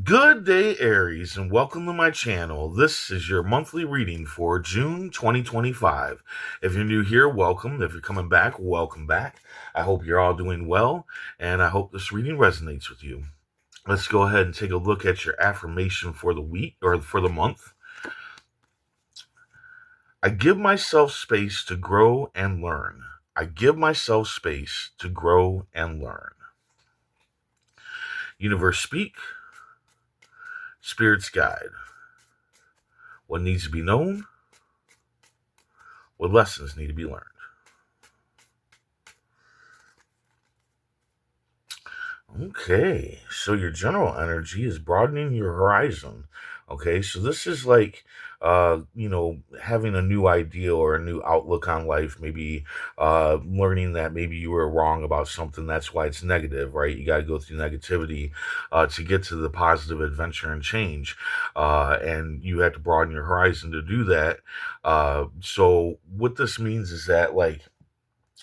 Good day, Aries, and welcome to my channel. This is your monthly reading for June 2025. If you're new here, welcome. If you're coming back, welcome back. I hope you're all doing well, and I hope this reading resonates with you. Let's go ahead and take a look at your affirmation for the week or for the month. I give myself space to grow and learn. I give myself space to grow and learn. Universe speak, spirits guide. What needs to be known? What lessons need to be learned? Okay, so your general energy is broadening your horizon. Okay, so this is like, having a new idea or a new outlook on life. Maybe learning that maybe you were wrong about something. That's why it's negative, right? You got to go through negativity to get to the positive adventure and change. And you have to broaden your horizon to do that. So what this means is that, like,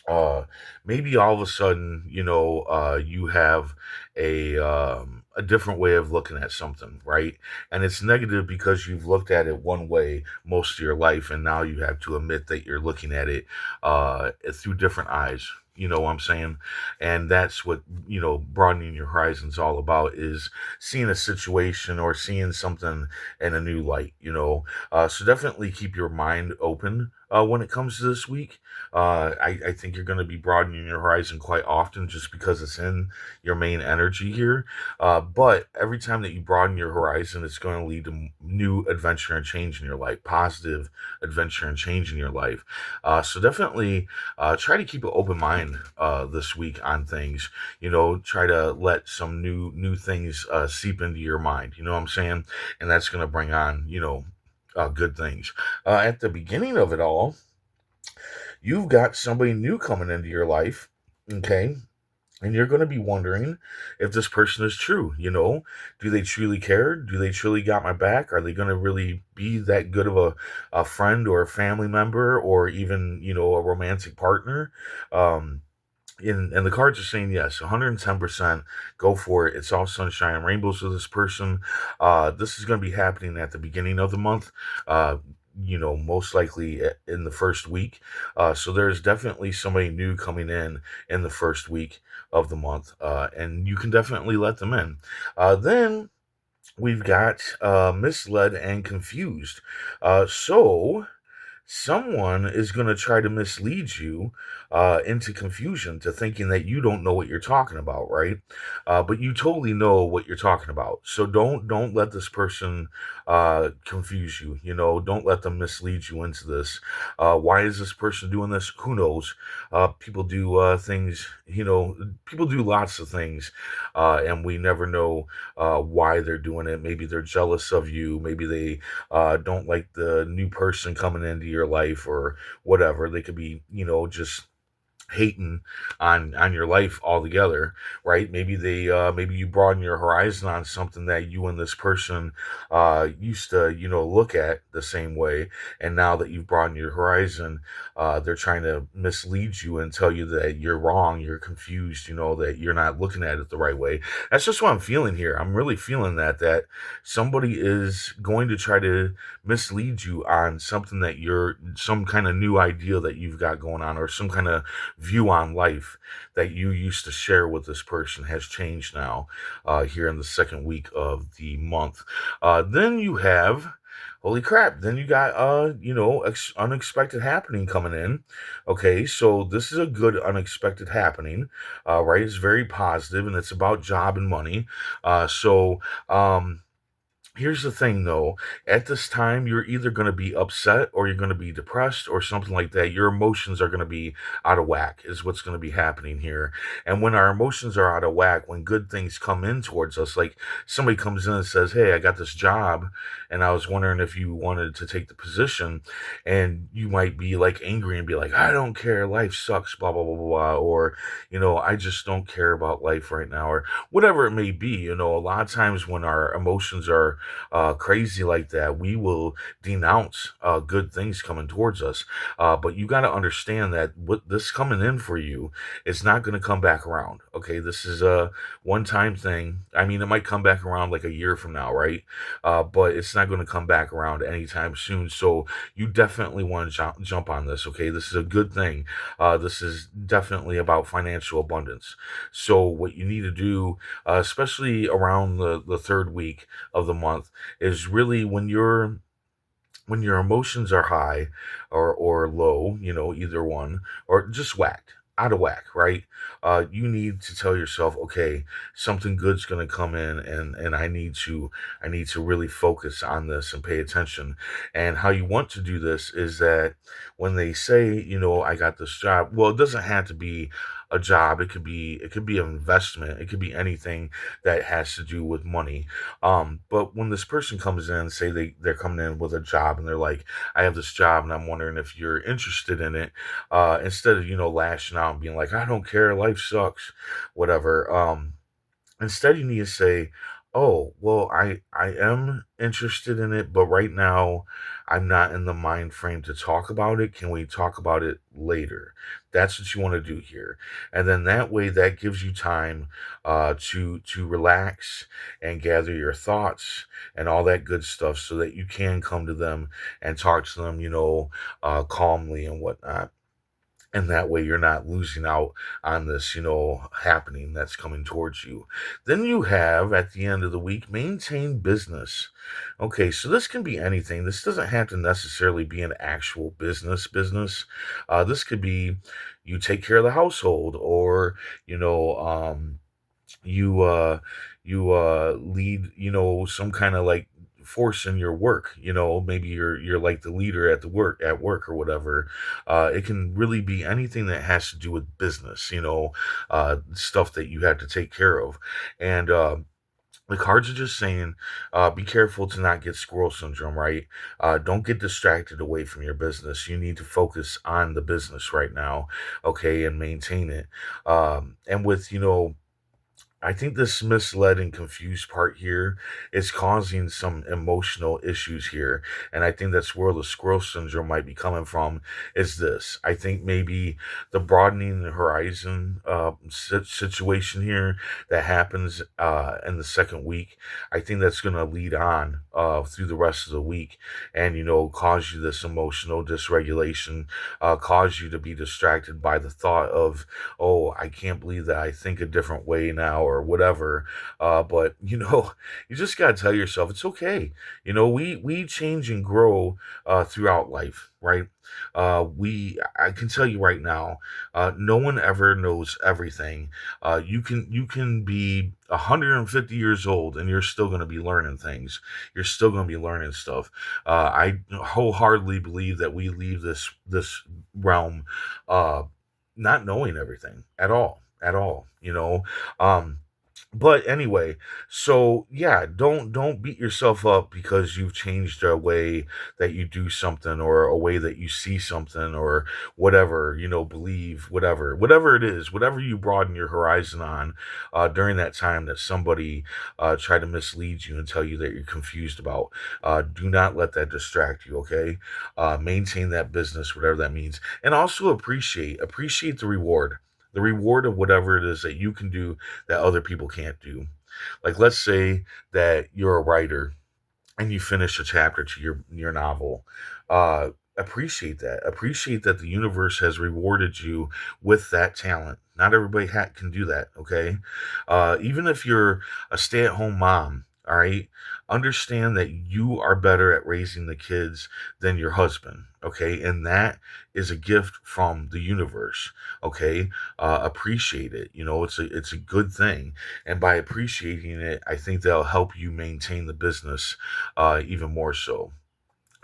uh maybe all of a sudden, you have a different way of looking at something, right? And it's negative because you've looked at it one way most of your life, and now you have to admit that you're looking at it through different eyes. You know what I'm saying? And that's what, broadening your horizons all about, is seeing a situation or seeing something in a new light. So definitely keep your mind open when it comes to this week. I think you're going to be broadening your horizon quite often just because it's in your main energy here. But every time that you broaden your horizon, it's going to lead to new adventure and change in your life, positive adventure and change in your life. So definitely try to keep an open mind this week on things. Try to let some new things seep into your mind. You know what I'm saying? And that's going to bring on, good things. At the beginning of it all, you've got somebody new coming into your life, okay? And you're going to be wondering if this person is true. Do they truly care? Do they truly got my back? Are they going to really be that good of a friend or a family member, or even, a romantic partner? Um, and the cards are saying yes, 110%. Go for it. It's all sunshine and rainbows with this person. This is going to be happening at the beginning of the month. Most likely in the first week. So there's definitely somebody new coming in the first week of the month, and you can definitely let them in. Then we've got misled and confused. So someone is going to try to mislead you into confusion, to thinking that you don't know what you're talking about, right? But you totally know what you're talking about. So don't let this person confuse you. Don't let them mislead you into this. Why is this person doing this? Who knows? People do things. People do lots of things, and we never know why they're doing it. Maybe they're jealous of you. Maybe they don't like the new person coming into your life, or whatever. They could be, just hating on your life altogether, right? Maybe you broaden your horizon on something that you and this person used to, look at the same way, and now that you've broadened your horizon, they're trying to mislead you and tell you that you're wrong, you're confused, that you're not looking at it the right way. That's just what I'm feeling here. I'm really feeling that somebody is going to try to mislead you on something, that you're some kind of new idea that you've got going on, or some kind of view on life that you used to share with this person has changed now, here in the second week of the month. Then you have, holy crap, then you got unexpected happening coming in. Okay, so this is a good unexpected happening, right? It's very positive, and it's about job and money. So here's the thing, though. At this time, you're either going to be upset, or you're going to be depressed, or something like that. Your emotions are going to be out of whack, is what's going to be happening here. And when our emotions are out of whack, when good things come in towards us, like somebody comes in and says, "Hey, I got this job, and I was wondering if you wanted to take the position," and you might be like angry and be like, "I don't care. Life sucks, blah, blah, blah, blah, blah," or, "I just don't care about life right now," or whatever it may be. A lot of times when our emotions are crazy like that, we will denounce good things coming towards us. But you got to understand that what this coming in for you is not going to come back around. Okay, this is a one-time thing. I mean, it might come back around like a year from now, right? But it's not going to come back around anytime soon. So you definitely want to jump on this. Okay, this is a good thing. This is definitely about financial abundance. So what you need to do, especially around the third week of the month, is really when your emotions are high or low, either one, or just whacked out of whack, right? You need to tell yourself, okay, something good's going to come in, and I need to really focus on this and pay attention. And how you want to do this is that when they say, I got this job, well, it doesn't have to be a job. It could be an investment. It could be anything that has to do with money. But when this person comes in, say they're coming in with a job and they're like, I have this job and I'm wondering if you're interested in it, instead of, lashing out and being like, I don't care, life sucks, whatever. Instead, you need to say, "Oh, well, I am interested in it, but right now I'm not in the mind frame to talk about it. Can we talk about it later?" That's what you want to do here, and then that way, that gives you time to relax and gather your thoughts and all that good stuff, so that you can come to them and talk to them, calmly and whatnot. And that way you're not losing out on this, happening that's coming towards you. Then you have at the end of the week, maintain business. Okay, so this can be anything. This doesn't have to necessarily be an actual business. This could be you take care of the household, or you lead, some kind of like force in your work. Maybe you're like the leader at work or whatever. It can really be anything that has to do with business, stuff that you have to take care of. And the cards are just saying, be careful to not get squirrel syndrome, right? Don't get distracted away from your business. You need to focus on the business right now, okay, and maintain it. And with, I think this misled and confused part here is causing some emotional issues here. And I think that's where the squirrel syndrome might be coming from, is this. I think maybe the broadening the horizon situation here that happens in the second week, I think that's going to lead on through the rest of the week, and, cause you this emotional dysregulation, cause you to be distracted by the thought of, oh, I can't believe that I think a different way now, or whatever. But you just gotta tell yourself it's okay. We change and grow throughout life, right? I can tell you right now, no one ever knows everything. You can be 150 years old and you're still going to be learning things. You're still going to be learning stuff. I wholeheartedly believe that we leave this realm uh, not knowing everything at all. Um, but anyway, so yeah, don't beat yourself up because you've changed a way that you do something, or a way that you see something, or whatever, believe, whatever it is, whatever you broaden your horizon on during that time that somebody tried to mislead you and tell you that you're confused about. Do not let that distract you, okay? Maintain that business, whatever that means, and also appreciate the reward of whatever it is that you can do that other people can't do. Like, let's say that you're a writer and you finish a chapter to your novel. Appreciate that. Appreciate that the universe has rewarded you with that talent. Not everybody can do that. Okay, even if you're a stay-at-home mom, all right, understand that you are better at raising the kids than your husband. Okay, and that is a gift from the universe. Okay, appreciate it. It's a good thing, and by appreciating it, I think that'll help you maintain the business even more so.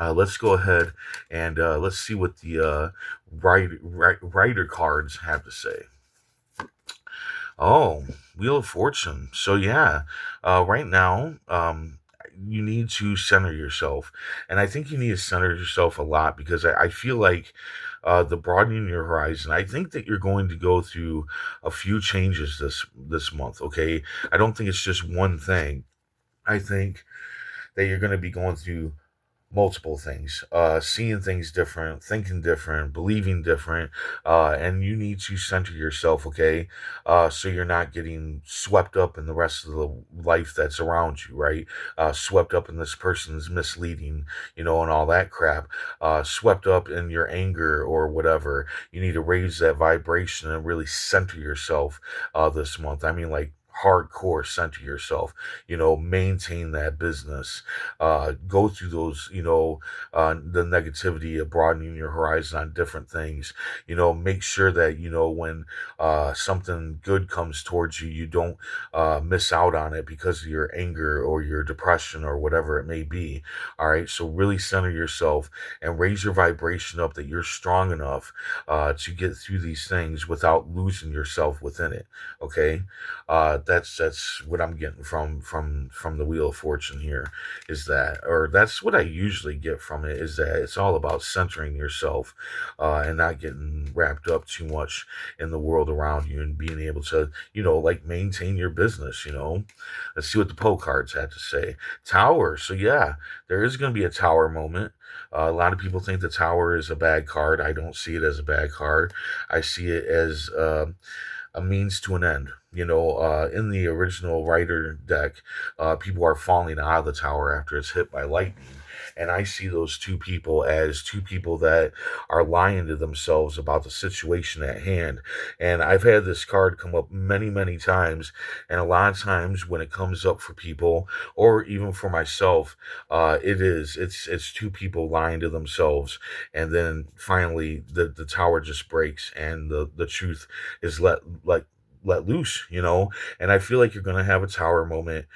Let's go ahead and let's see what the writer cards have to say. Oh, Wheel of Fortune. So yeah, right now, you need to center yourself, and I think you need to center yourself a lot, because I feel like the broadening your horizon. I think that you're going to go through a few changes this month. Okay, I don't think it's just one thing. I think that you're going to be going through multiple things, seeing things different, thinking different, believing different, and you need to center yourself, okay? So you're not getting swept up in the rest of the life that's around you, right? Swept up in this person's misleading, and all that crap. Swept up in your anger or whatever. You need to raise that vibration and really center yourself this month. I mean, like, hardcore center yourself, maintain that business, go through those, the negativity of broadening your horizon on different things. Make sure that, when something good comes towards you, you don't miss out on it because of your anger or your depression or whatever it may be. All right. So really center yourself and raise your vibration up that you're strong enough to get through these things without losing yourself within it. Okay. That's what I'm getting from the Wheel of Fortune here, is that, or that's what I usually get from it, is that it's all about centering yourself and not getting wrapped up too much in the world around you, and being able to, like, maintain your business. Let's see what the Poe cards had to say. Tower. So yeah, there is going to be a Tower moment. A lot of people think the Tower is a bad card. I don't see it as a bad card. I see it as a means to an end. In the original writer deck, people are falling out of the tower after it's hit by lightning. And I see those two people as two people that are lying to themselves about the situation at hand. And I've had this card come up many, many times. And a lot of times when it comes up for people, or even for myself, it's two people lying to themselves. And then finally the tower just breaks and the truth is let loose. And I feel like you're going to have a tower moment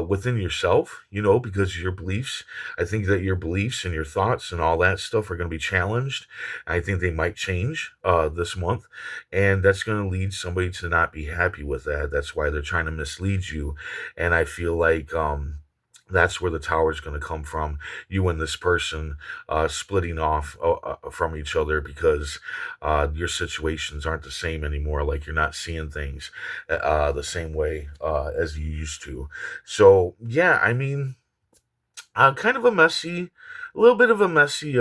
within yourself, because of your beliefs. I think that your beliefs and your thoughts and all that stuff are going to be challenged. I think they might change this month, and that's going to lead somebody to not be happy with that. That's why they're trying to mislead you. And I feel like that's where the tower is going to come from. You and this person splitting off from each other because your situations aren't the same anymore. Like, you're not seeing things the same way as you used to. So yeah, I mean, kind of a little bit of a messy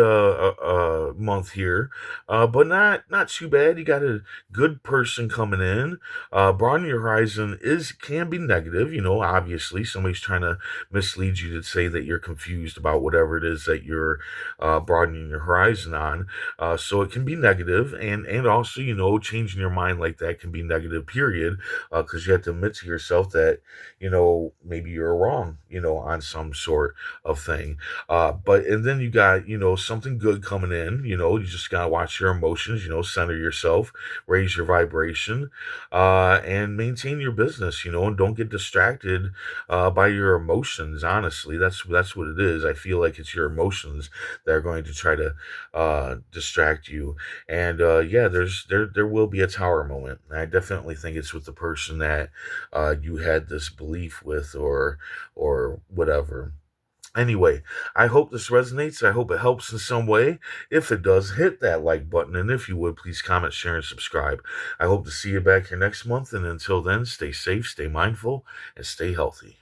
month here, but not too bad. You got a good person coming in. Broaden your horizon can be negative. Obviously somebody's trying to mislead you to say that you're confused about whatever it is that you're broadening your horizon on. So it can be negative, and also, changing your mind like that can be negative. Period, because you have to admit to yourself that maybe you're wrong. On some sort of thing. But and then you got, something good coming in. You just gotta watch your emotions, center yourself, raise your vibration, and maintain your business, and don't get distracted by your emotions. Honestly, that's what it is. I feel like it's your emotions that are going to try to distract you. And yeah, there will be a tower moment. I definitely think it's with the person that you had this belief with, or whatever. Anyway, I hope this resonates. I hope it helps in some way. If it does, hit that like button. And if you would, please comment, share, and subscribe. I hope to see you back here next month. And until then, stay safe, stay mindful, and stay healthy.